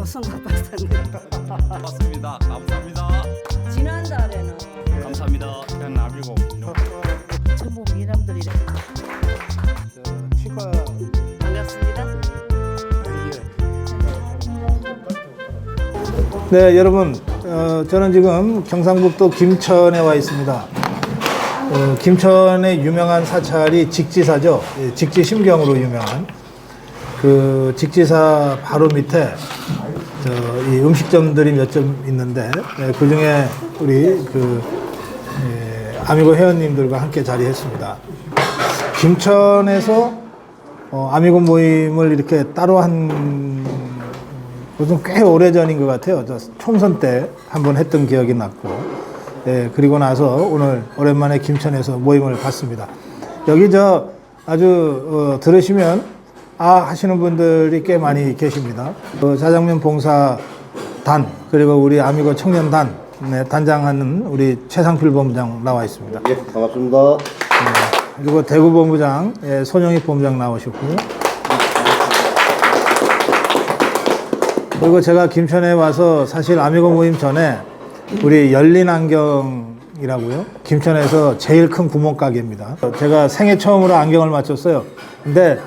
오승갑 박사님. 맞습니다. 감사합니다. 지난달에는 감사합니다. 나비고 전부 미남들이 치과 반갑습니다. 네, 여러분, 저는 지금 경상북도 김천에 와 있습니다. 김천의 유명한 사찰이 직지사죠. 예, 직지심경으로 유명한 그 직지사 바로 밑에 이 음식점들이 몇 점 있는데, 그 중에 우리 아미고 회원님들과 함께 자리했습니다. 김천에서 아미고 모임을 이렇게 따로 한 요즘 꽤 오래전인 것 같아요. 저 총선 때 한번 했던 기억이 났고, 그리고 나서 오늘 오랜만에 김천에서 모임을 갖습니다. 여기 아주 들으시면 하시는 분들이 꽤 많이 계십니다. 자장면 봉사단, 그리고 우리 아미고 청년단 단장하는 우리 최상필 본부장 나와 있습니다. 예, 반갑습니다. 그리고 대구 본부장 손영희 본부장 나오셨고요. 그리고 제가 김천에 와서 사실 아미고 모임 전에 우리 열린안경이라고요. 김천에서 제일 큰 구멍가게입니다. 제가 생애 처음으로 안경을 맞췄어요. 근데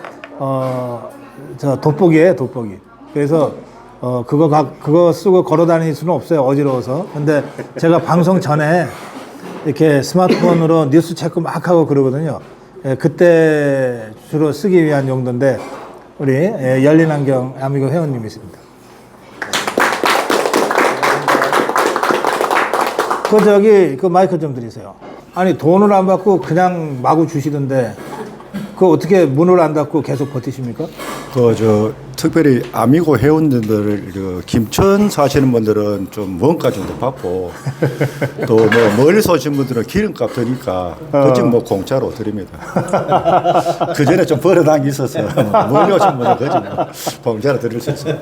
저 돋보기예요, 돋보기. 그래서 그거 쓰고 걸어 다닐 수는 없어요, 어지러워서. 근데 제가 방송 전에 이렇게 스마트폰으로 뉴스 체크 막 하고 그러거든요. 그때 주로 쓰기 위한 용도인데 우리 열린안경 아미고 회원님이십니다. 그 마이크 좀 드리세요. 아니, 돈을 안 받고 그냥 마구 주시던데, 어떻게 문을 안 닫고 계속 버티십니까? 특별히 아미고 회원들, 김천 사시는 분들은 좀 원가 정도 받고, 또 멀리서 오신 분들은 기름값 드니까, 그쯤 공짜로 드립니다. 그 전에 좀 벌어난 게 있어서, 멀리 오신 분들은 그쯤 공짜로 드릴 수 있어요.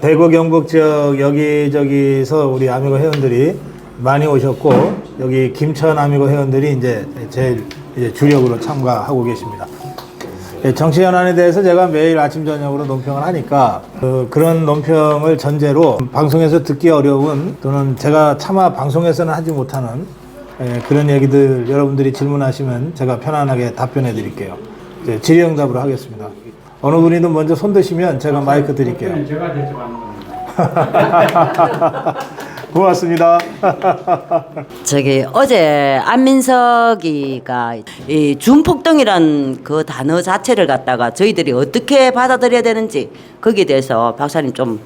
대구 경북 지역 여기저기서 우리 아미고 회원들이 많이 오셨고, 여기 김천 아미고 회원들이 이제 제일 주력으로 참가하고 계십니다. 정치 현안에 대해서 제가 매일 아침 저녁으로 논평을 하니까 그런 논평을 전제로 방송에서 듣기 어려운, 또는 제가 차마 방송에서는 하지 못하는 그런 얘기들 여러분들이 질문하시면 제가 편안하게 답변해 드릴게요. 질의응답으로 하겠습니다. 어느 분이든 먼저 손 드시면 제가 마이크 드릴게요. 제가 대처하는 겁니다. 고맙습니다. 어제 안민석이가 이 준폭동이란 그 단어 자체를 갖다가 저희들이 어떻게 받아들여야 되는지 거기에 대해서 박사님 좀.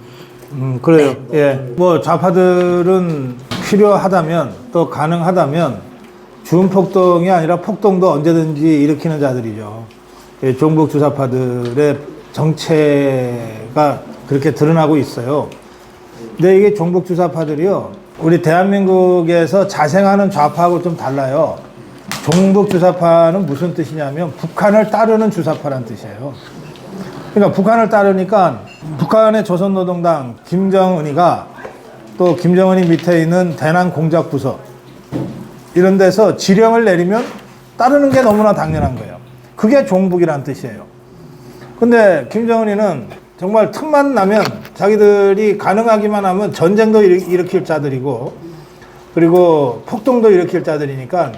그래요. 네. 좌파들은 필요하다면, 또 가능하다면 준폭동이 아니라 폭동도 언제든지 일으키는 자들이죠. 종북 주사파들의 정체가 그렇게 드러나고 있어요. 근데 이게 종북 주사파들이요, 우리 대한민국에서 자생하는 좌파하고 좀 달라요. 종북 주사파는 무슨 뜻이냐면 북한을 따르는 주사파란 뜻이에요. 그러니까 북한을 따르니까 북한의 조선노동당 김정은이가, 또 김정은이 밑에 있는 대남공작부서 이런 데서 지령을 내리면 따르는 게 너무나 당연한 거예요. 그게 종북이란 뜻이에요. 근데 김정은이는 정말 틈만 나면 자기들이 가능하기만 하면 전쟁도 일으킬 자들이고, 그리고 폭동도 일으킬 자들이니까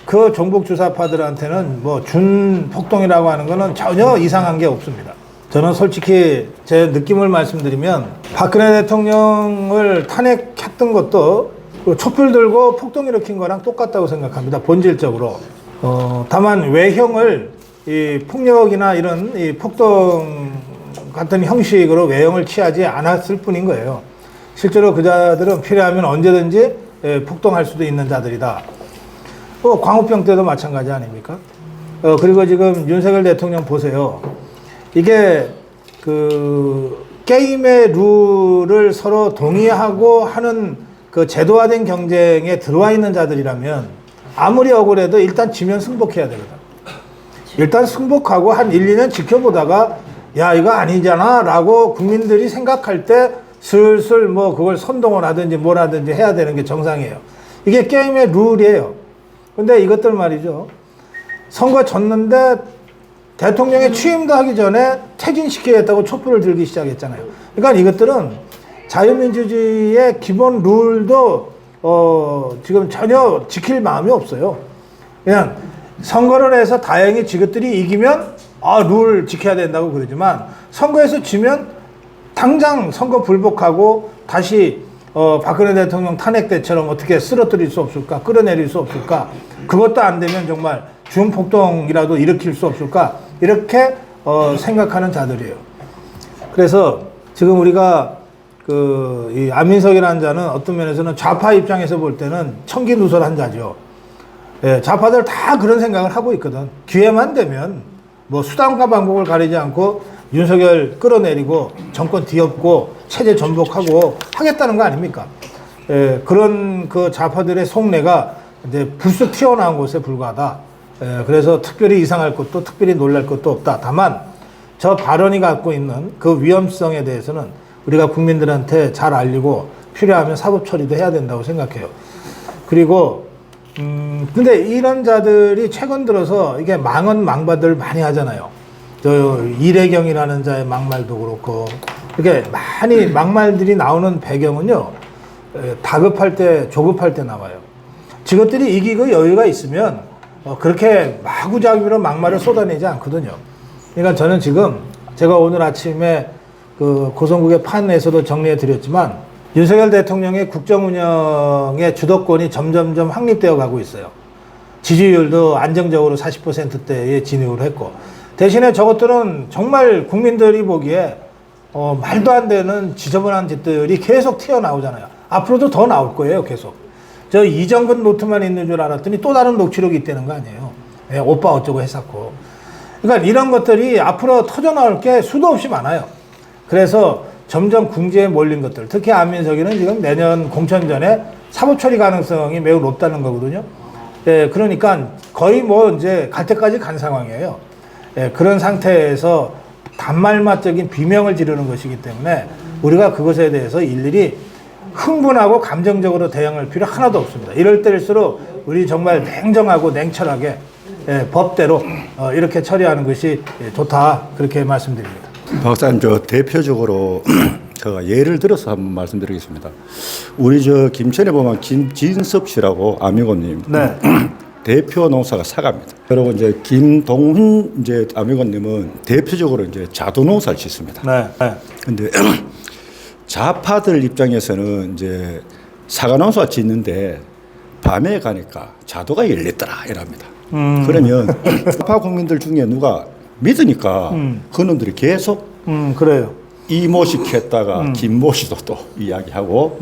그 종북 주사파들한테는 준폭동이라고 하는 거는 전혀 이상한 게 없습니다. 저는 솔직히 제 느낌을 말씀드리면 박근혜 대통령을 탄핵했던 것도 촛불 들고 폭동 일으킨 거랑 똑같다고 생각합니다. 본질적으로. 다만 외형을 이 폭력이나 이런 이 폭동 같은 형식으로 외형을 취하지 않았을 뿐인 거예요. 실제로 그 자들은 필요하면 언제든지 폭동할 수도 있는 자들이다. 광우병 때도 마찬가지 아닙니까? 그리고 지금 윤석열 대통령 보세요. 이게 게임의 룰을 서로 동의하고 하는 그 제도화된 경쟁에 들어와 있는 자들이라면 아무리 억울해도 일단 지면 승복해야 되거든. 일단 승복하고 한 1, 2년 지켜보다가 야, 이거 아니잖아 라고 국민들이 생각할 때 슬슬 그걸 선동을 하든지 뭘 하든지 해야 되는 게 정상이에요. 이게 게임의 룰이에요. 근데 이것들 말이죠. 선거 졌는데 대통령의 취임도 하기 전에 퇴진시키겠다고 촛불을 들기 시작했잖아요. 그러니까 이것들은 자유민주주의의 기본 룰도 지금 전혀 지킬 마음이 없어요. 그냥 선거를 해서 다행히 지것들이 이기면 룰 지켜야 된다고 그러지만 선거에서 지면 당장 선거 불복하고 다시 박근혜 대통령 탄핵 때처럼 어떻게 쓰러뜨릴 수 없을까? 끌어내릴 수 없을까? 그것도 안 되면 정말 준폭동이라도 일으킬 수 없을까? 이렇게 생각하는 자들이에요. 그래서 지금 우리가 이 안민석이라는 자는 어떤 면에서는 좌파 입장에서 볼 때는 청기누설한 자죠. 예, 좌파들 다 그런 생각을 하고 있거든. 기회만 되면 뭐 수단과 방법을 가리지 않고 윤석열 끌어내리고 정권 뒤엎고 체제 전복하고 하겠다는 거 아닙니까? 예, 그런 그 좌파들의 속내가 이제 불쑥 튀어나온 것에 불과하다. 예, 그래서 특별히 이상할 것도 특별히 놀랄 것도 없다. 다만 저 발언이 갖고 있는 그 위험성에 대해서는 우리가 국민들한테 잘 알리고 필요하면 사법 처리도 해야 된다고 생각해요. 그리고 근데 이런 자들이 최근 들어서 이게 망언 망바들 많이 하잖아요. 저 이래경이라는 자의 막말도 그렇고 이렇게 많이 막말들이 나오는 배경은요, 다급할 때 조급할 때 나와요. 저것들이 이기고 여유가 있으면 그렇게 마구잡이로 막말을 쏟아내지 않거든요. 그러니까 저는 지금 제가 오늘 아침에 그 고성국의 판에서도 정리해 드렸지만 윤석열 대통령의 국정 운영의 주도권이 점점점 확립되어 가고 있어요. 지지율도 안정적으로 40%대에 진입을 했고, 대신에 저것들은 정말 국민들이 보기에 말도 안 되는 지저분한 짓들이 계속 튀어나오잖아요. 앞으로도 더 나올 거예요, 계속. 저 이정근 노트만 있는 줄 알았더니 또 다른 녹취록이 있다는 거 아니에요. 예, 오빠 어쩌고 했었고. 그러니까 이런 것들이 앞으로 터져나올 게 수도 없이 많아요. 그래서 점점 궁지에 몰린 것들, 특히 안민석이는 지금 내년 공천 전에 사법 처리 가능성이 매우 높다는 거거든요. 예, 그러니까 거의 뭐 이제 갈 때까지 간 상황이에요. 예, 그런 상태에서 단말맛적인 비명을 지르는 것이기 때문에 우리가 그것에 대해서 일일이 흥분하고 감정적으로 대응할 필요 하나도 없습니다. 이럴 때일수록 우리 정말 냉정하고 냉철하게 법대로 이렇게 처리하는 것이 좋다, 그렇게 말씀드립니다. 박사님, 저 대표적으로 제가 예를 들어서 한번 말씀드리겠습니다. 우리 저 김천에 보면 김진섭 씨라고 아미고님, 네. 대표 농사가 사과입니다. 그리고 이제 김동훈 이제 아미고님은 대표적으로 이제 자두 농사를 짓습니다. 네. 네. 근데 좌파들 입장에서는 이제 사과 농사 짓는데 밤에 가니까 자두가 열렸더라 이랍니다. 그러면 좌파 국민들 중에 누가 믿으니까 그놈들이 계속 그래요. 이모식 했다가 김모씨도 또 이야기하고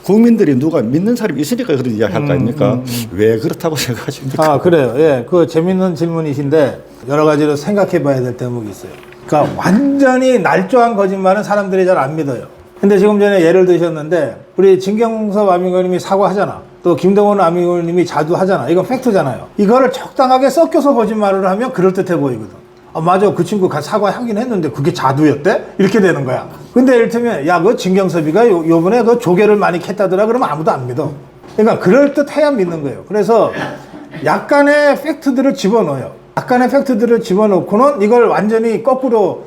국민들이 누가 믿는 사람이 있으니까 그런 이야기 할 거 아닙니까? 왜 그렇다고 생각하십니까? 그래요. 예, 그 재밌는 질문이신데 여러 가지로 생각해 봐야 될 대목이 있어요. 그러니까 완전히 날조한 거짓말은 사람들이 잘 안 믿어요. 근데 지금 전에 예를 드셨는데 우리 진경섭 아미고님이 사과하잖아. 또 김동원 아미고님이 자두하잖아. 이건 팩트잖아요. 이거를 적당하게 섞여서 거짓말을 하면 그럴듯해 보이거든. 맞아, 그 친구 사과하긴 했는데 그게 자두였대? 이렇게 되는 거야. 근데 이를테면 야, 그 진경섭이가 요번에 그 조개를 많이 캤다더라 그러면 아무도 안 믿어. 그러니까 그럴듯해야 믿는 거예요. 그래서 약간의 팩트들을 집어넣어요. 약간의 팩트들을 집어넣고는 이걸 완전히 거꾸로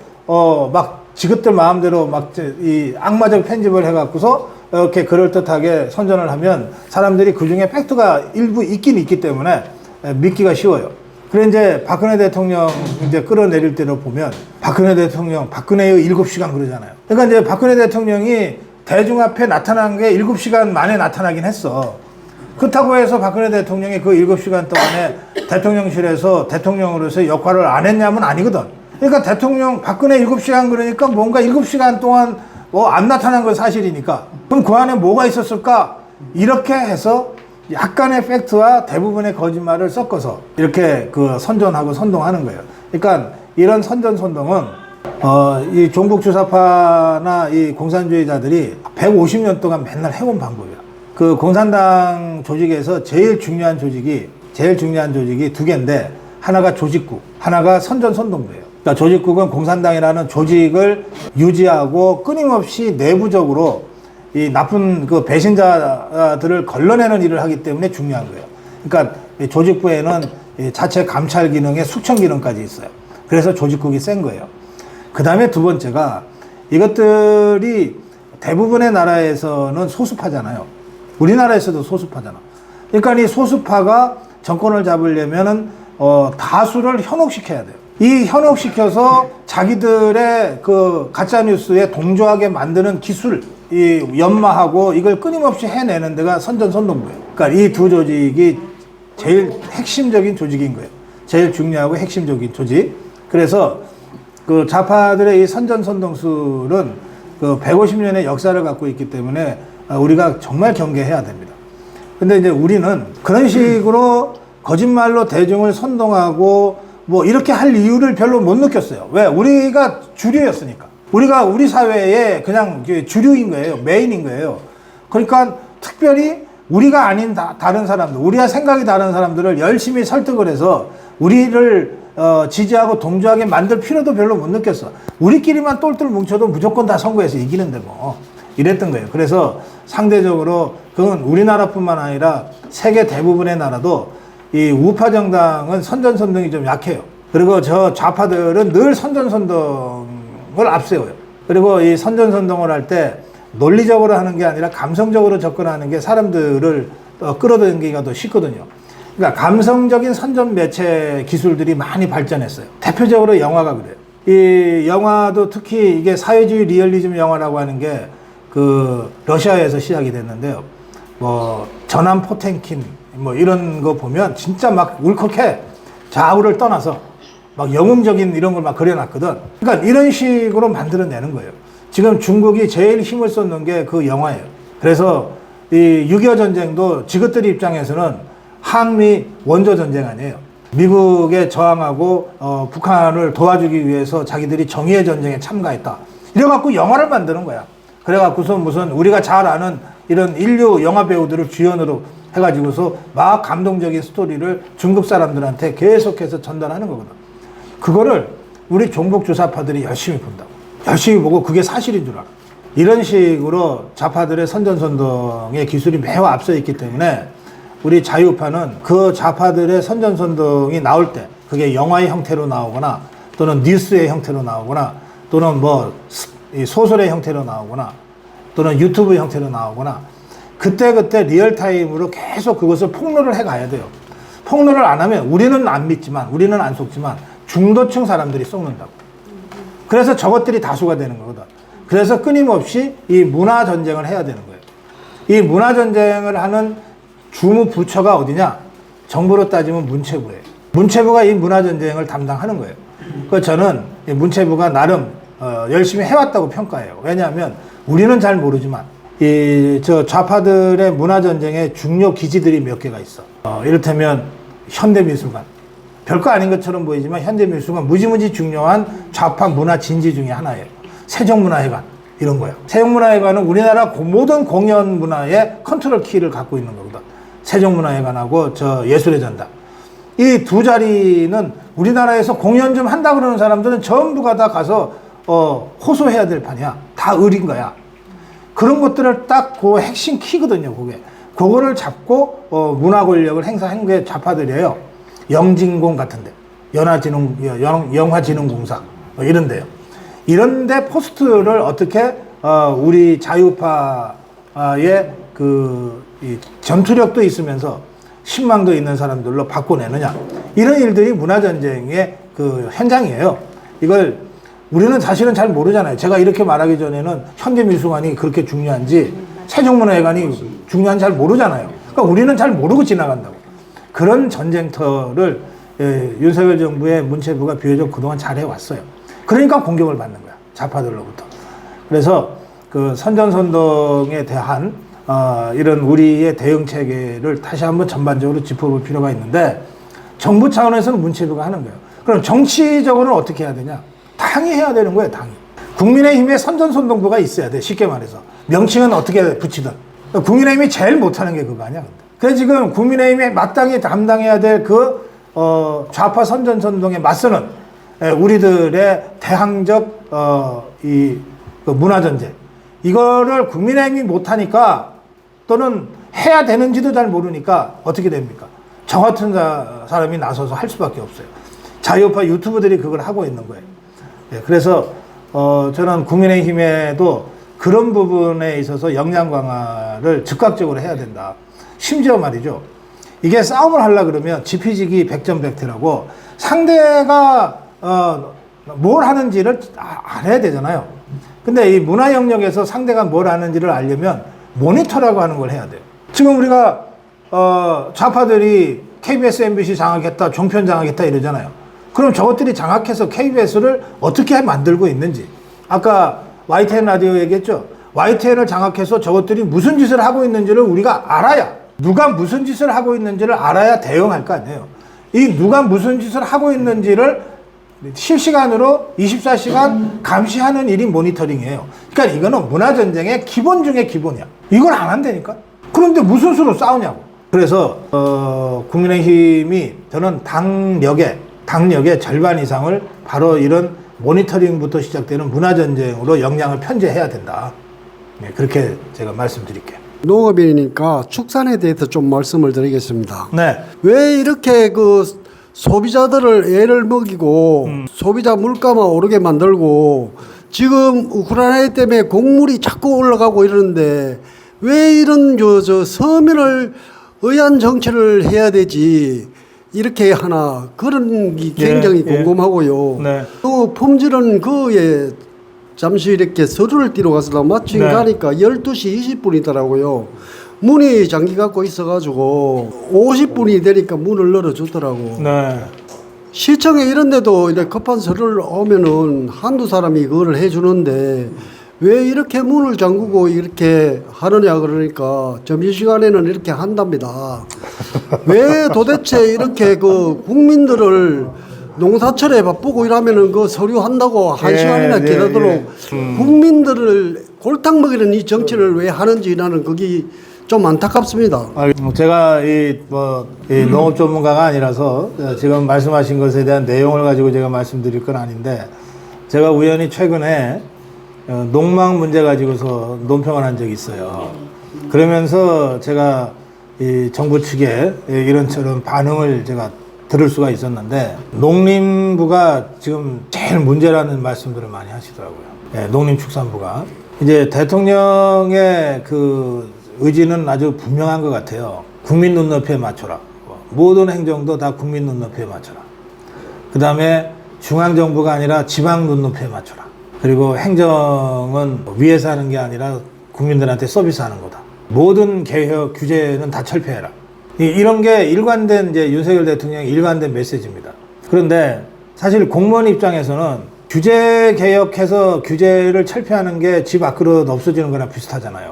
막 지긋들 마음대로 막 이 악마적 편집을 해갖고서 이렇게 그럴듯하게 선전을 하면 사람들이 그 중에 팩트가 일부 있긴 있기 때문에 믿기가 쉬워요. 그래 이제 박근혜 대통령 이제 끌어내릴 때로 보면 박근혜 대통령, 박근혜의 7시간 그러잖아요. 그러니까 이제 박근혜 대통령이 대중 앞에 나타난 게 7시간 만에 나타나긴 했어. 그렇다고 해서 박근혜 대통령이 그 7시간 동안에 대통령실에서 대통령으로서 역할을 안 했냐면 아니거든. 그러니까 대통령 박근혜 7시간 그러니까 뭔가 7시간 동안 안 나타난 건 사실이니까 그럼 그 안에 뭐가 있었을까? 이렇게 해서 약간의 팩트와 대부분의 거짓말을 섞어서 이렇게 그 선전하고 선동하는 거예요. 그러니까 이런 선전 선동은 이 종북주사파나 이 공산주의자들이 150년 동안 맨날 해온 방법이야. 그 공산당 조직에서 제일 중요한 조직이 두 개인데 하나가 조직국, 하나가 선전 선동부예요. 그러니까 조직국은 공산당이라는 조직을 유지하고 끊임없이 내부적으로 이 나쁜 그 배신자들을 걸러내는 일을 하기 때문에 중요한 거예요. 그러니까 조직부에는 자체 감찰 기능에 숙청 기능까지 있어요. 그래서 조직국이 센 거예요. 그 다음에 두 번째가 이것들이 대부분의 나라에서는 소수파잖아요. 우리나라에서도 소수파잖아. 그러니까 이 소수파가 정권을 잡으려면은 다수를 현혹시켜야 돼요. 이 현혹시켜서 자기들의 그 가짜뉴스에 동조하게 만드는 기술, 이 연마하고 이걸 끊임없이 해내는 데가 선전선동부예요. 그러니까 이 두 조직이 제일 핵심적인 조직인 거예요. 제일 중요하고 핵심적인 조직. 그래서 그 좌파들의 이 선전선동술은 그 150년의 역사를 갖고 있기 때문에 우리가 정말 경계해야 됩니다. 근데 이제 우리는 그런 식으로 거짓말로 대중을 선동하고 뭐 이렇게 할 이유를 별로 못 느꼈어요. 왜? 우리가 주류였으니까. 우리가 우리 사회에 그냥 주류인 거예요. 메인인 거예요. 그러니까 특별히 우리가 아닌 다른 사람들, 우리와 생각이 다른 사람들을 열심히 설득을 해서 우리를 지지하고 동조하게 만들 필요도 별로 못 느꼈어. 우리끼리만 똘똘 뭉쳐도 무조건 다 선거에서 이기는데 뭐 이랬던 거예요. 그래서 상대적으로 그건 우리나라뿐만 아니라 세계 대부분의 나라도 이 우파 정당은 선전선동이 좀 약해요. 그리고 저 좌파들은 늘 선전선동을 앞세워요. 그리고 이 선전선동을 할 때 논리적으로 하는 게 아니라 감성적으로 접근하는 게 사람들을 끌어당기기가 더 쉽거든요. 그러니까 감성적인 선전 매체 기술들이 많이 발전했어요. 대표적으로 영화가 그래요. 이 영화도 특히 이게 사회주의 리얼리즘 영화라고 하는 게 그 러시아에서 시작이 됐는데요. 뭐 전함 포텐킨 뭐 이런 거 보면 진짜 막 울컥해. 좌우를 떠나서 막 영웅적인 이런 걸 막 그려놨거든. 그러니까 이런 식으로 만들어내는 거예요. 지금 중국이 제일 힘을 쏟는 게 그 영화예요. 그래서 이 6.25 전쟁도 지것들 입장에서는 한미 원조 전쟁 아니에요. 미국에 저항하고 북한을 도와주기 위해서 자기들이 정의의 전쟁에 참가했다. 이래갖고 영화를 만드는 거야. 그래갖고서 무슨 우리가 잘 아는 이런 인류 영화 배우들을 주연으로 해가지고서 막 감동적인 스토리를 중국 사람들한테 계속해서 전달하는 거거든. 그거를 우리 종북주사파들이 열심히 본다고. 열심히 보고 그게 사실인 줄 알아. 이런 식으로 좌파들의 선전선동의 기술이 매우 앞서 있기 때문에 우리 자유파는 그 좌파들의 선전선동이 나올 때 그게 영화의 형태로 나오거나 또는 뉴스의 형태로 나오거나 또는 뭐 소설의 형태로 나오거나 또는 유튜브 형태로 나오거나 그때그때 리얼타임으로 계속 그것을 폭로를 해가야 돼요. 폭로를 안 하면 우리는 안 믿지만 우리는 안 속지만 중도층 사람들이 속는다고. 그래서 저것들이 다수가 되는 거거든. 그래서 끊임없이 이 문화전쟁을 해야 되는 거예요. 이 문화전쟁을 하는 주무 부처가 어디냐? 정부로 따지면 문체부예요. 문체부가 이 문화전쟁을 담당하는 거예요. 그래서 저는 이 문체부가 나름 열심히 해왔다고 평가해요. 왜냐하면 우리는 잘 모르지만 저 좌파들의 문화전쟁의 중요 기지들이 몇 개가 있어. 이를테면 현대미술관. 별거 아닌 것처럼 보이지만 현대미술관 무지무지 중요한 좌파 문화 진지 중에 하나예요. 세종문화회관 이런 거예요. 세종문화회관은 우리나라 모든 공연 문화의 컨트롤 키를 갖고 있는 거거든. 세종문화회관하고 저 예술의 전당. 이 두 자리는 우리나라에서 공연 좀 한다 그러는 사람들은 전부가 다 가서 호소해야 될 판이야. 다 을인 거야. 그런 것들을 딱 그 핵심 키거든요. 그게. 그거를 잡고 문화 권력을 행사한 게 좌파들이에요. 영진공 같은데, 영화진흥공사 뭐 이런데요. 이런데 포스트를 어떻게 우리 자유파의 이 전투력도 있으면서 신망도 있는 사람들로 바꿔내느냐, 이런 일들이 문화전쟁의 그 현장이에요. 이걸 우리는 사실은 잘 모르잖아요. 제가 이렇게 말하기 전에는 현대미술관이 그렇게 중요한지 세종문화회관이 중요한지 잘 모르잖아요. 그러니까 우리는 잘 모르고 지나간다고. 그런 전쟁터를 윤석열 정부의 문체부가 비교적 그동안 잘 해왔어요. 그러니까 공격을 받는 거야. 좌파들로부터. 그래서 그 선전선동에 대한 이런 우리의 대응 체계를 다시 한번 전반적으로 짚어볼 필요가 있는데, 정부 차원에서는 문체부가 하는 거예요. 그럼 정치적으로는 어떻게 해야 되냐? 당이 해야 되는 거예요, 당이. 국민의힘에 선전선동부가 있어야 돼, 쉽게 말해서. 명칭은 어떻게 붙이든. 국민의힘이 제일 못하는 게 그거 아니야, 근데. 그래서 지금 국민의힘이 마땅히 담당해야 될 그 좌파 선전선동에 맞서는 우리들의 대항적 그 문화전쟁, 이거를 국민의힘이 못하니까, 또는 해야 되는지도 잘 모르니까 어떻게 됩니까? 저 같은 사람이 나서서 할 수밖에 없어요. 자유파 유튜브들이 그걸 하고 있는 거예요. 예, 그래서 저는 국민의힘에도 그런 부분에 있어서 역량 강화를 즉각적으로 해야 된다. 심지어 말이죠. 이게 싸움을 하려 그러면 지피지기 백전백패라고 상대가 뭘 하는지를 알아야 되잖아요. 근데 이 문화 영역에서 상대가 뭘 하는지를 알려면 모니터라고 하는 걸 해야 돼요. 지금 우리가 좌파들이 KBS, MBC 장악했다, 종편 장악했다 이러잖아요. 그럼 저것들이 장악해서 KBS를 어떻게 만들고 있는지. 아까 YTN 라디오 얘기했죠. YTN을 장악해서 저것들이 무슨 짓을 하고 있는지를 우리가 알아야, 누가 무슨 짓을 하고 있는지를 알아야 대응할 거 아니에요. 이 누가 무슨 짓을 하고 있는지를 실시간으로 24시간 감시하는 일이 모니터링이에요. 그러니까 이거는 문화전쟁의 기본 중에 기본이야. 이걸 안 한다니까. 그런데 무슨 수로 싸우냐고. 그래서 국민의힘이 저는 당력의 절반 이상을 바로 이런 모니터링부터 시작되는 문화전쟁으로 역량을 편제해야 된다. 네, 그렇게 제가 말씀드릴게요. 농업인이니까 축산에 대해서 좀 말씀을 드리겠습니다. 네. 왜 이렇게 그 소비자들을 애를 먹이고 소비자 물가만 오르게 만들고 지금 우크라이나 때문에 곡물이 자꾸 올라가고 이러는데 왜 이런 저 서민을 의한 정치를 해야 되지 이렇게 하나 그런 게 굉장히 궁금하고요. 네. 또 품질은 그에 잠시 이렇게 서류를 띄러 가서 마침 네. 가니까 12시 20분이더라고요. 문이 잠기 갖고 있어가지고 50분이 되니까 문을 열어주더라고. 네. 시청에 이런데도 이렇게 급한 서류를 오면은 한두 사람이 그걸 해주는데 왜 이렇게 문을 잠그고 이렇게 하느냐 그러니까 점심시간에는 이렇게 한답니다. 왜 도대체 이렇게 그 국민들을 농사철에 바쁘고 이러면은 그 서류 한다고 한 시간이나 기다도록 국민들을 골탕 먹이는 이 정치를 왜 하는지 나는 그게 좀 안타깝습니다. 제가 이 농업 전문가가 아니라서 지금 말씀하신 것에 대한 내용을 가지고 제가 말씀드릴 건 아닌데 제가 우연히 최근에 농망 문제 가지고서 논평을 한 적이 있어요. 그러면서 제가 이 정부 측에 이런저런 반응을 제가 들을 수가 있었는데 농림부가 지금 제일 문제라는 말씀들을 많이 하시더라고요. 네, 농림축산부가 이제 대통령의 그 의지는 아주 분명한 것 같아요. 국민 눈높이에 맞춰라. 모든 행정도 다 국민 눈높이에 맞춰라. 그 다음에 중앙정부가 아니라 지방 눈높이에 맞춰라. 그리고 행정은 위에서 하는 게 아니라 국민들한테 서비스하는 거다. 모든 개혁 규제는 다 철폐해라. 이런 게 일관된 이제 윤석열 대통령의 일관된 메시지입니다. 그런데 사실 공무원 입장에서는 규제 개혁해서 규제를 철폐하는 게 집 앞그릇 없어지는 거랑 비슷하잖아요.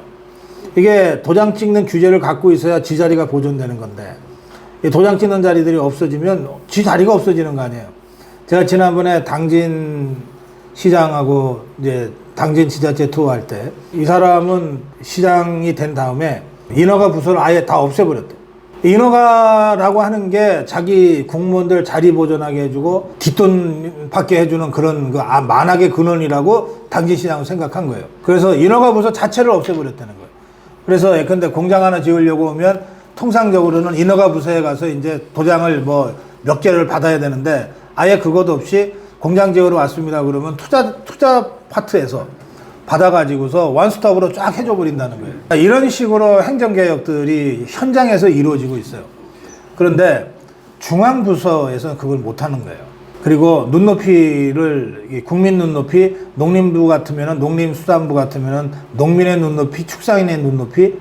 이게 도장 찍는 규제를 갖고 있어야 지 자리가 보존되는 건데 이 도장 찍는 자리들이 없어지면 지 자리가 없어지는 거 아니에요. 제가 지난번에 당진 시장하고 이제 당진 지자체 투어할 때 이 사람은 시장이 된 다음에 인허가 부서를 아예 다 없애버렸대. 인허가라고 하는 게 자기 공무원들 자리 보존하게 해주고 뒷돈 받게 해주는 그런 만악의 근원이라고 당진시장은 생각한 거예요. 그래서 인허가 부서 자체를 없애버렸다는 거예요. 그래서 예컨대 공장 하나 지으려고 하면 통상적으로는 인허가 부서에 가서 이제 도장을 몇 개를 받아야 되는데 아예 그것도 없이 공장 지으러 왔습니다. 그러면 투자 파트에서 받아가지고서 원스톱으로 쫙 해줘 버린다는 거예요. 이런 식으로 행정개혁들이 현장에서 이루어지고 있어요. 그런데 중앙부서에서는 그걸 못하는 거예요. 그리고 눈높이를 국민 눈높이, 농림부 같으면은 농림수산부 같으면은 농민의 눈높이, 축산인의 눈높이,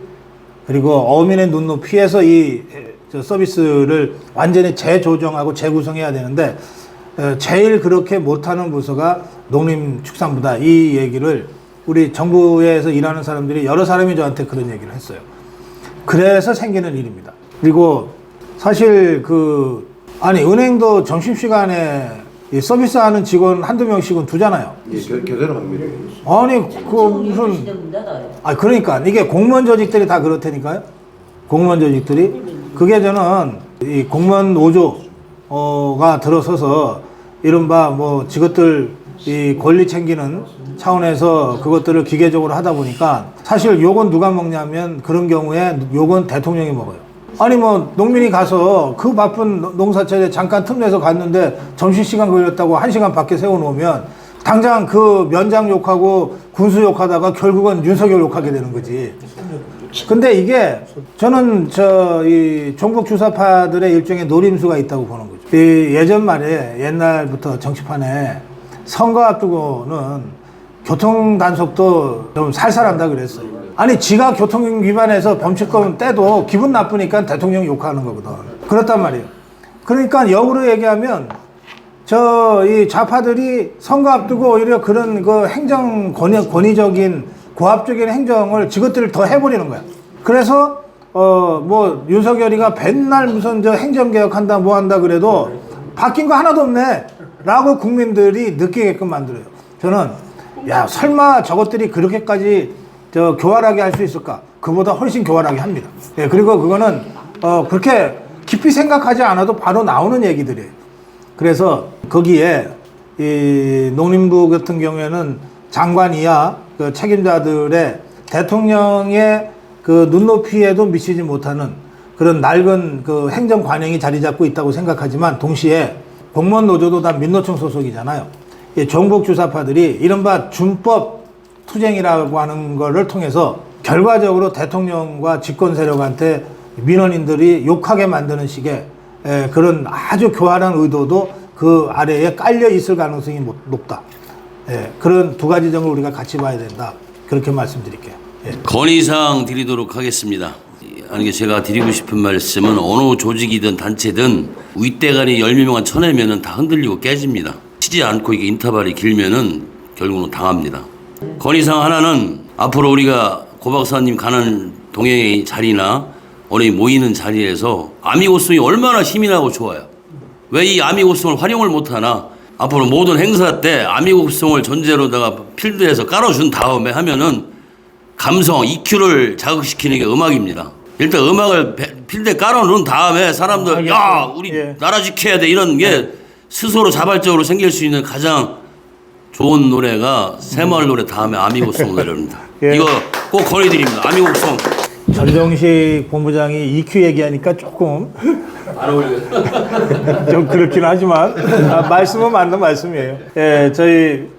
그리고 어민의 눈높이에서 이 서비스를 완전히 재조정하고 재구성해야 되는데 제일 그렇게 못하는 부서가 농림축산부다. 이 얘기를 우리 정부에서 일하는 사람들이 여러 사람이 저한테 그런 얘기를 했어요. 그래서 생기는 일입니다. 그리고 사실 은행도 점심시간에 서비스하는 직원 한두 명씩은 두잖아요. 교대로 합니다. 아니, 그러니까 이게 공무원 조직들이 다 그렇다니까요. 공무원 조직들이. 그게 저는 이 공무원 노조가 들어서서 이른바 직업들 이 권리 챙기는 차원에서 그것들을 기계적으로 하다 보니까 사실 욕은 누가 먹냐면 그런 경우에 욕은 대통령이 먹어요. 아니 뭐 농민이 가서 그 바쁜 농사철에 잠깐 틈내서 갔는데 점심시간 걸렸다고 1시간 밖에 세워놓으면 당장 그 면장 욕하고 군수 욕하다가 결국은 윤석열 욕하게 되는 거지. 근데 이게 저는 이 종북 주사파들의 일종의 노림수가 있다고 보는 거죠. 이 예전 말에 옛날부터 정치판에 선거 앞두고는 교통 단속도 좀 살살한다 그랬어요. 아니 지가 교통 위반해서 범칙금 떼도 기분 나쁘니까 대통령 욕하는 거거든. 그렇단 말이에요. 그러니까 역으로 얘기하면 이 좌파들이 선거 앞두고 오히려 그런 그 행정 권위적인 고압적인 행정을 지것들을 더 해버리는 거야. 그래서 뭐 윤석열이가 맨날 무슨 행정개혁한다 뭐 한다 그래도 바뀐 거 하나도 없네 라고 국민들이 느끼게끔 만들어요. 저는 야 설마 저것들이 그렇게까지 교활하게 할 수 있을까? 그보다 훨씬 교활하게 합니다. 예, 그리고 그거는 그렇게 깊이 생각하지 않아도 바로 나오는 얘기들이에요. 그래서 거기에 이 농림부 같은 경우에는 장관 이하 그 책임자들의 대통령의 그 눈높이에도 미치지 못하는 그런 낡은 그 행정 관행이 자리 잡고 있다고 생각하지만 동시에 공무원 노조도 다 민노총 소속이잖아요. 이 종북 주사파들이 이른바 준법 투쟁이라고 하는 거를 통해서 결과적으로 대통령과 집권 세력한테 민원인들이 욕하게 만드는 식의 그런 아주 교활한 의도도 그 아래에 깔려 있을 가능성이 높다. 그런 두 가지 점을 우리가 같이 봐야 된다. 그렇게 말씀드릴게요. 건의사항 드리도록 하겠습니다. 아니 제가 드리고 싶은 말씀은 어느 조직이든 단체든 윗대가리 10명만 쳐내면은 다 흔들리고 깨집니다. 치지 않고 이게 인터벌이 길면은 결국은 당합니다. 건의사항 하나는 앞으로 우리가 고 박사님 가는 동행의 자리나 어디 모이는 자리에서 아미고송이 얼마나 힘이 나고 좋아요. 왜 이 아미고송을 활용을 못하나? 앞으로 모든 행사 때 아미고송을 전제로다가 필드에서 깔아준 다음에 하면은 감성, EQ를 자극시키는 게 음악입니다. 일단 음악을 필드에 깔아놓은 다음에 사람들 야 우리 나라 지켜야 돼 이런 게 스스로 자발적으로 생길 수 있는 가장 좋은 노래가 새마을 노래 다음에 아미고송 노래입니다. 이거 꼭 권해드립니다. 아미고송. 전정식 본부장이 EQ 얘기하니까 조금 안 어울려요. 좀 그렇긴 하지만 말씀은 맞는 말씀이에요. 저희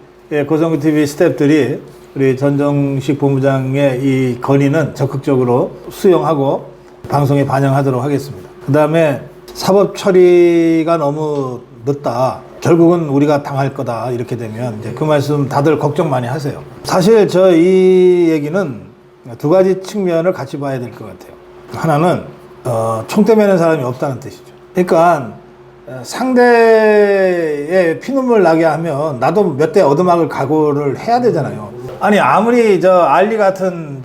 고성구 TV 스태프들이 우리 전정식 본부장의 이 건의는 적극적으로 수용하고 방송에 반영하도록 하겠습니다. 그 다음에 사법 처리가 너무 늦다. 결국은 우리가 당할 거다. 이렇게 되면 이제 그 말씀 다들 걱정 많이 하세요. 사실 이 얘기는 두 가지 측면을 같이 봐야 될 것 같아요. 하나는 총대 매는 사람이 없다는 뜻이죠. 그러니까 상대의 피눈물 나게 하면 나도 몇 대 얻어막을 각오를 해야 되잖아요. 아니 아무리 알리 같은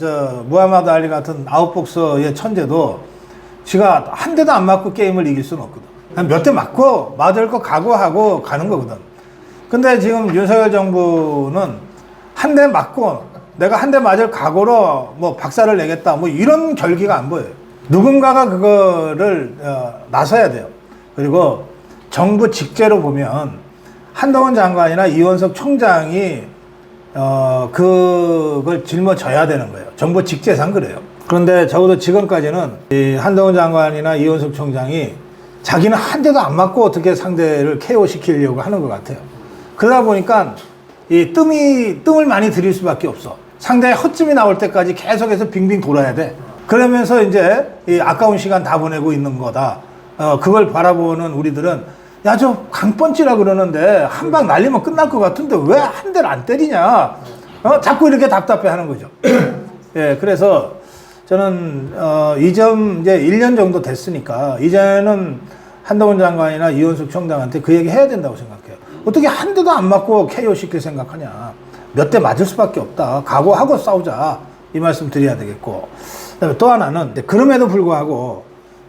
무하마드 알리 같은 아웃복서의 천재도 지가 한 대도 안 맞고 게임을 이길 수는 없거든. 몇 대 맞고 맞을 거 각오하고 가는 거거든. 근데 지금 윤석열 정부는 한 대 맞고 내가 한 대 맞을 각오로 뭐 박살을 내겠다 뭐 이런 결기가 안 보여요. 누군가가 그거를 나서야 돼요. 그리고 정부 직제로 보면 한동훈 장관이나 이원석 총장이 그걸 짊어져야 되는 거예요. 정부 직제상 그래요. 그런데 적어도 지금까지는 이 한동훈 장관이나 이원석 총장이 자기는 한 대도 안 맞고 어떻게 상대를 KO시키려고 하는 것 같아요. 그러다 보니까 이 뜸을 많이 들일 수밖에 없어. 상대의 허점이 나올 때까지 계속해서 빙빙 돌아야 돼. 그러면서 이제 이 아까운 시간 다 보내고 있는 거다. 그걸 바라보는 우리들은 야, 저 강펀치라 그러는데 한 방 날리면 끝날 것 같은데 왜 한 대를 안 때리냐? 자꾸 이렇게 답답해 하는 거죠. 예, 그래서 저는 이 점 이제 1년 정도 됐으니까 이제는 한동훈 장관이나 이원석 총장한테 그 얘기 해야 된다고 생각해요. 어떻게 한 대도 안 맞고 KO 시킬 생각하냐? 몇 대 맞을 수밖에 없다. 각오하고 싸우자. 이 말씀 드려야 되겠고. 그다음에 또 하나는 그럼에도 불구하고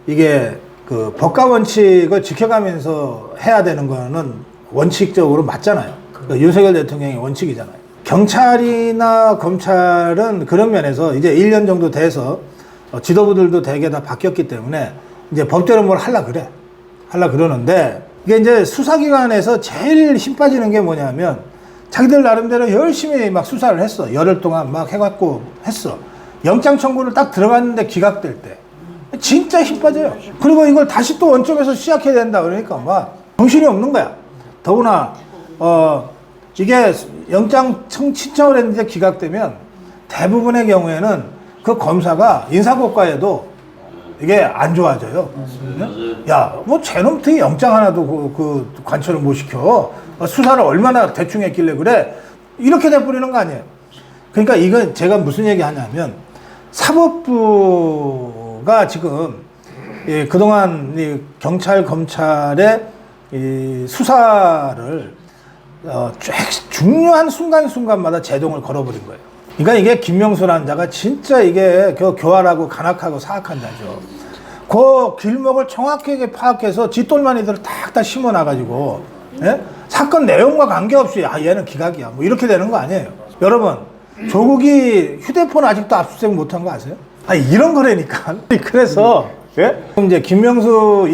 이게 그 법과 원칙을 지켜가면서 해야 되는 거는 원칙적으로 맞잖아요. 윤석열 대통령의 원칙이잖아요. 경찰이나 검찰은 그런 면에서 이제 1년 정도 돼서 지도부들도 대개 다 바뀌었기 때문에 이제 법대로 뭘 하려 그러는데 이게 이제 수사기관에서 제일 힘 빠지는 게 뭐냐면 자기들 나름대로 열심히 막 수사를 했어. 열흘 동안 막 해갖고 했어. 영장 청구를 딱 들어갔는데 기각될 때 진짜 힘 빠져요. 그리고 이걸 다시 또 원점에서 시작해야 된다 그러니까 막 정신이 없는 거야. 더구나 이게 영장 신청을 했는데 기각되면 대부분의 경우에는 그 검사가 인사고과에도 이게 안 좋아져요. 야, 뭐 쟤놈 되게 영장 하나도 그 관철을 못 시켜. 수사를 얼마나 대충 했길래 그래. 이렇게 돼버리는 거 아니에요. 그러니까 이건 제가 무슨 얘기 하냐면 사법부가 지금 그동안 이 경찰, 검찰의 이 수사를 중요한 순간순간마다 제동을 걸어버린 거예요. 그러니까 이게 김명수라는 자가 진짜 이게 교활하고 간악하고 사악한 자죠. 그 길목을 정확하게 파악해서 쥐똘마니들을 탁 심어놔가지고 예? 사건 내용과 관계없이 얘는 기각이야 뭐 이렇게 되는 거 아니에요. 여러분 조국이 휴대폰 아직도 압수수색 못한 거 아세요? 이런 거라니까. 그래서 예? 그럼 이제 김명수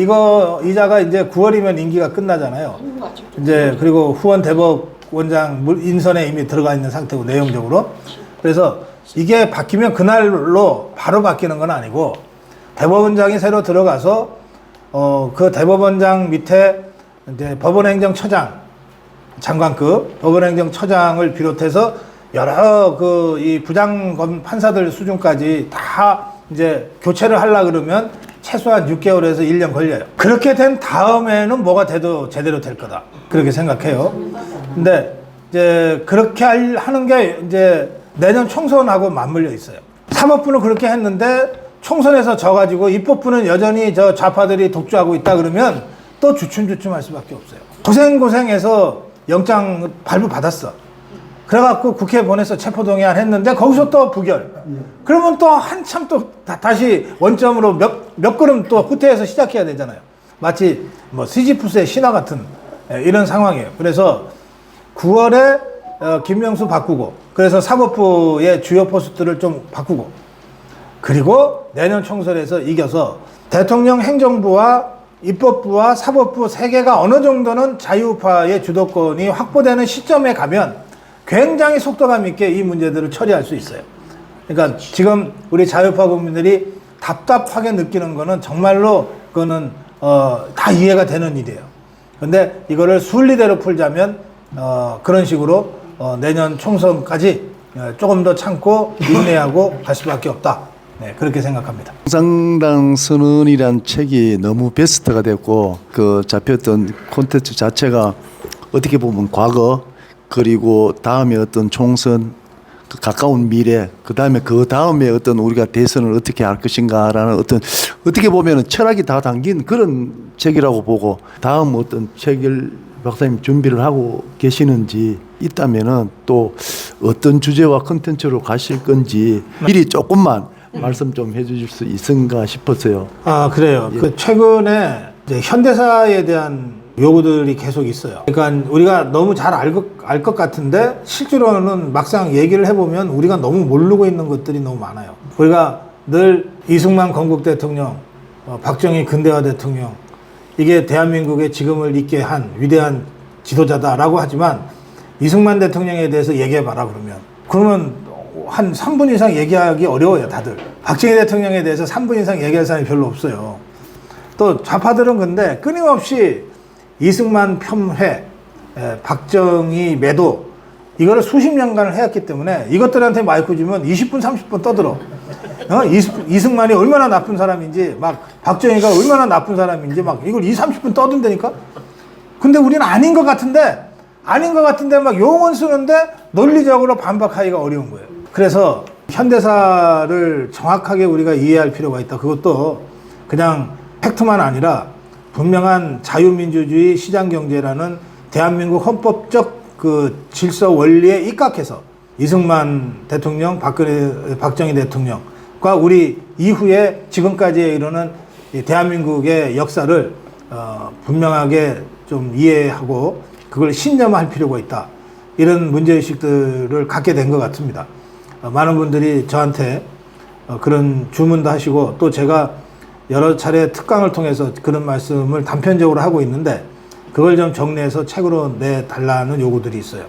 이자가 이제 9월이면 임기가 끝나잖아요. 이제 그리고 후원 대법원장 인선에 이미 들어가 있는 상태고 내용적으로. 그래서 이게 바뀌면 그날로 바로 바뀌는 건 아니고 대법원장이 새로 들어가서 그 대법원장 밑에 이제 법원행정처장 장관급 법원행정처장을 비롯해서 여러 이 부장 판사들 수준까지 다 이제 교체를 하려 그러면 최소한 6개월에서 1년 걸려요. 그렇게 된 다음에는 뭐가 돼도 제대로 될 거다. 그렇게 생각해요. 근데 이제 그렇게 하는 게 이제 내년 총선하고 맞물려 있어요. 사법부는 그렇게 했는데 총선에서 져가지고 입법부는 여전히 저 좌파들이 독주하고 있다 그러면 또 주춤주춤할 수밖에 없어요. 고생해서 영장 발부 받았어. 그래갖고 국회에 보내서 체포동의안 했는데 거기서 또 부결. 그러면 또 한참 또 다시 원점으로 몇 걸음 또 후퇴해서 시작해야 되잖아요. 마치 뭐 시지프스의 신화 같은 이런 상황이에요. 그래서 9월에 김명수 바꾸고 그래서 사법부의 주요 포스트를 좀 바꾸고 그리고 내년 총선에서 이겨서 대통령 행정부와 입법부와 사법부 세 개가 어느 정도는 자유파의 주도권이 확보되는 시점에 가면 굉장히 속도감 있게 이 문제들을 처리할 수 있어요. 그러니까 지금 우리 자유파 국민들이 답답하게 느끼는 거는 정말로 그거는 다 이해가 되는 일이에요. 근데 이거를 순리대로 풀자면 그런 식으로 내년 총선까지 조금 더 참고 인내하고 갈 수밖에 없다. 네, 그렇게 생각합니다. 공산당 선언이란 책이 너무 베스트가 됐고 그 잡혔던 콘텐츠 자체가 어떻게 보면 과거 그리고 다음에 어떤 총선 그 가까운 미래 그 다음에 어떤 우리가 대선을 어떻게 할 것인가라는 어떤 어떻게 보면은 철학이 다 담긴 그런 책이라고 보고 다음 어떤 책을 박사님 준비를 하고 계시는지 있다면은 또 어떤 주제와 콘텐츠로 가실 건지 미리 조금만 말씀 좀 해주실 수 있은가 싶었어요. 그래요. 그 최근에 이제 현대사에 대한 요구들이 계속 있어요. 그러니까 우리가 너무 잘 알 것 같은데 실제로는 막상 얘기를 해보면 우리가 너무 모르고 있는 것들이 너무 많아요. 우리가 늘 이승만 건국 대통령, 박정희 근대화 대통령 이게 대한민국의 지금을 있게 한 위대한 지도자다라고 하지만 이승만 대통령에 대해서 얘기해봐라 그러면 한 3분 이상 얘기하기 어려워요, 다들. 박정희 대통령에 대해서 3분 이상 얘기할 사람이 별로 없어요. 또 좌파들은 근데 끊임없이 이승만 폄훼, 박정희 매도 이거를 수십 년간을 해왔기 때문에 이것들한테 마이크 주면 20분, 30분 떠들어. 이승만이 얼마나 나쁜 사람인지 막 박정희가 얼마나 나쁜 사람인지 막 이걸 20, 30분 떠든다니까? 근데 우리는 아닌 것 같은데 막 용언 쓰는데 논리적으로 반박하기가 어려운 거예요. 그래서 현대사를 정확하게 우리가 이해할 필요가 있다. 그것도 그냥 팩트만 아니라 분명한 자유민주주의 시장경제라는 대한민국 헌법적 그 질서 원리에 입각해서 이승만 대통령, 박정희 대통령과 우리 이후에 지금까지에 이르는 대한민국의 역사를 분명하게 좀 이해하고 그걸 신념할 필요가 있다. 이런 문제의식들을 갖게 된 것 같습니다. 많은 분들이 저한테 그런 주문도 하시고 또 제가 여러 차례 특강을 통해서 그런 말씀을 단편적으로 하고 있는데 그걸 좀 정리해서 책으로 내달라는 요구들이 있어요.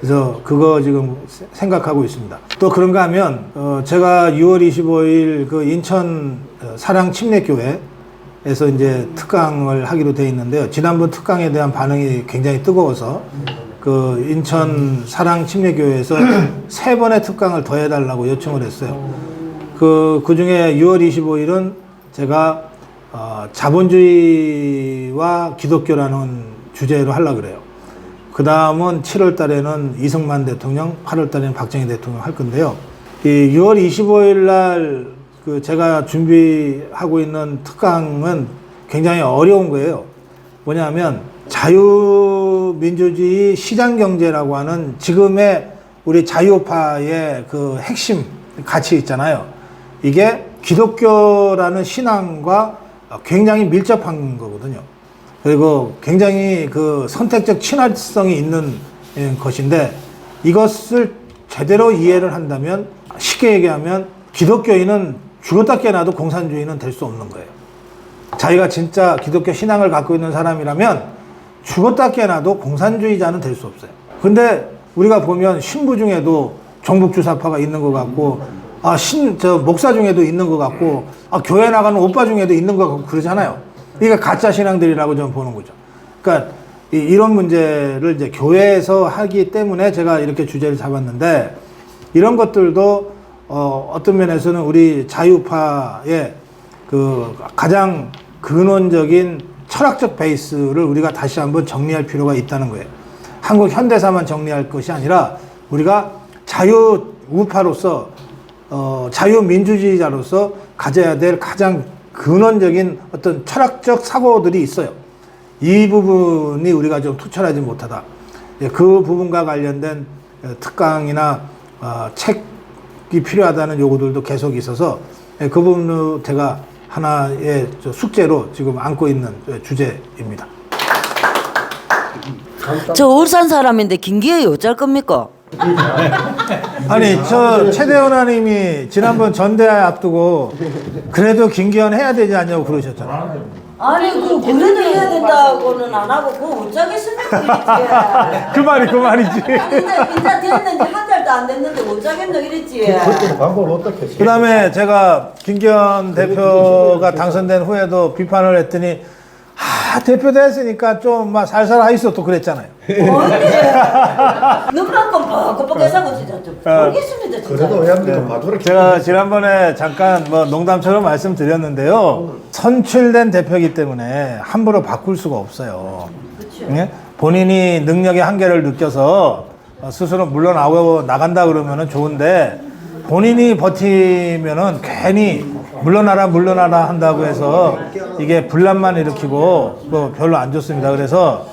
그래서 그거 지금 생각하고 있습니다. 또 그런가 하면 제가 6월 25일 그 인천 사랑침례교회에서 이제 특강을 하기로 돼 있는데요. 지난번 특강에 대한 반응이 굉장히 뜨거워서 그 인천 사랑침례교회에서 3번의 특강을 더 해달라고 요청을 했어요. 그 중에 6월 25일은 제가 자본주의와 기독교라는 주제로 하려고 그래요. 그 다음은 7월 달에는 이승만 대통령, 8월 달에는 박정희 대통령 할 건데요. 이 6월 25일 날 그 제가 준비하고 있는 특강은 굉장히 어려운 거예요. 뭐냐면 자유민주주의 시장경제라고 하는 지금의 우리 자유파의 그 핵심 가치 있잖아요. 이게 기독교라는 신앙과 굉장히 밀접한 거거든요. 그리고 굉장히 그 선택적 친화성이 있는 것인데 이것을 제대로 이해를 한다면 쉽게 얘기하면 기독교인은 죽었다 깨어나도 공산주의는 될 수 없는 거예요. 자기가 진짜 기독교 신앙을 갖고 있는 사람이라면 죽었다 깨어나도 공산주의자는 될 수 없어요. 근데 우리가 보면 신부 중에도 종북주사파가 있는 것 같고 목사 중에도 있는 것 같고 교회 나가는 오빠 중에도 있는 것 같고 그러잖아요. 이게 가짜 신앙들이라고 저는 보는 거죠. 그러니까 이런 문제를 이제 교회에서 하기 때문에 제가 이렇게 주제를 잡았는데 이런 것들도 어떤 면에서는 우리 자유파의 그 가장 근원적인 철학적 베이스를 우리가 다시 한번 정리할 필요가 있다는 거예요. 한국 현대사만 정리할 것이 아니라 우리가 자유우파로서 자유민주주의자로서 가져야 될 가장 근원적인 어떤 철학적 사고들이 있어요. 이 부분이 우리가 좀 투철하지 못하다. 그 부분과 관련된 특강이나 책이 필요하다는 요구들도 계속 있어서 그 부분을 제가 하나의 숙제로 지금 안고 있는 주제입니다. 저 울산 사람인데 김기현이 어쩔 겁니까? 아니 저 최대원아님이 지난번 전대회 앞두고 그래도 김기현 해야 되지 않냐고 그러셨잖아요. 아니 그래도 해야 된다고는 안 하고 그거 어쩌겠습니까? 그 말이지. 이제 됐는지 한 달도 안 됐는데 어쩌겠노 이랬지. 방법을 어떻게 그 다음에 제가 김기현 대표가 당선된 후에도 비판을 했더니 대표 됐으니까 좀 막 살살 하이소 또 그랬잖아요. 눈만큼 뻑뻑하게 사고 진짜 좀 모르겠습니다 진짜. 그래도 의원님도 봐도록 제가 지난번에 잠깐 농담처럼 말씀드렸는데요. 선출된 대표이기 때문에 함부로 바꿀 수가 없어요. 예? 본인이 능력의 한계를 느껴서 스스로 물러나고 나간다 그러면은 좋은데 본인이 버티면은 괜히 물러나라 한다고 해서 이게 분란만 일으키고 별로 안 좋습니다. 그래서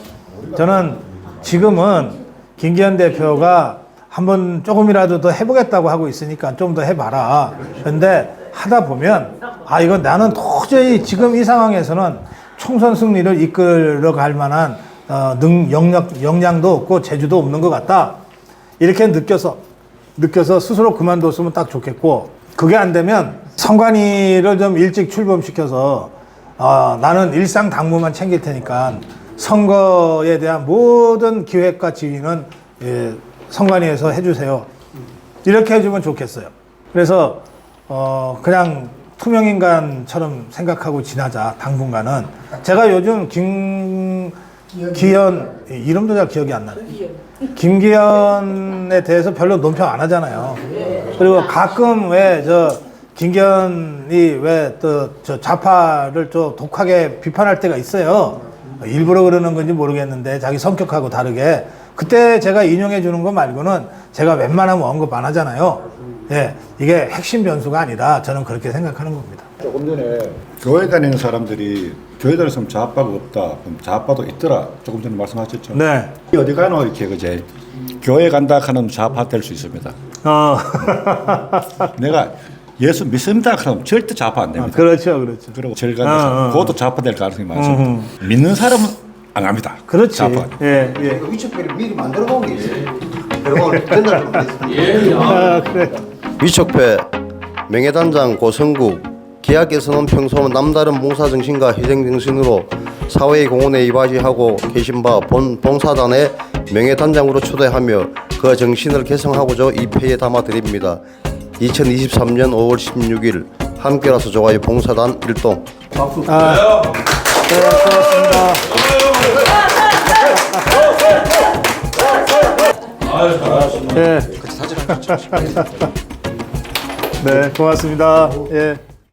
저는 지금은 김기현 대표가 한번 조금이라도 더 해보겠다고 하고 있으니까 좀 더 해봐라. 그런데 하다 보면 이건 나는 도저히 지금 이 상황에서는 총선 승리를 이끌어갈 만한 역량도 없고 재주도 없는 것 같다. 이렇게 느껴서 스스로 그만뒀으면 딱 좋겠고 그게 안 되면 선관위를 좀 일찍 출범시켜서 나는 일상 당무만 챙길 테니까 선거에 대한 모든 기획과 지휘는 선관위에서 해주세요. 이렇게 해주면 좋겠어요. 그래서 그냥 투명인간처럼 생각하고 지나자 당분간은. 제가 요즘 김기현 이름도 잘 기억이 안 나네. 김기현에 대해서 별로 논평 안 하잖아요. 그리고 가끔 김기현이 왜 또 좌파를 좀 독하게 비판할 때가 있어요. 일부러 그러는 건지 모르겠는데 자기 성격하고 다르게. 그때 제가 인용해 주는 거 말고는 제가 웬만하면 언급 안 하잖아요. 예, 이게 핵심 변수가 아니라 저는 그렇게 생각하는 겁니다. 조금 전에 교회 다니는 사람들이 교회 다니면 좌파가 없다. 그럼 좌파도 있더라. 조금 전에 말씀하셨죠. 네. 어디 가노 이렇게 그제 교회 간다 하는 좌파 될 수 있습니다. 내가 예수 믿습니다. 그럼 절대 좌파 안 됩니다. 그렇죠. 그리고 절 간다. 그것도 좌파 될 가능성이 많습니다. 믿는 사람은 안 합니다. 그렇지. 좌파. 예. 위촉표를 미리 만들어 놓은 게 있어요. 그걸 된다고 그랬습니다. 그래. 위촉패 명예단장 고성국 계약에서는 평소 남다른 봉사정신과 희생정신으로 사회의 공헌에 이바지하고 계신 바 본 봉사단의 명예단장으로 초대하며 그 정신을 개성하고자 이 패에 담아드립니다. 2023년 5월 16일 함께라서 좋아요 봉사단 일동. 네, 고맙습니다. 네. 네, 고맙습니다. 예.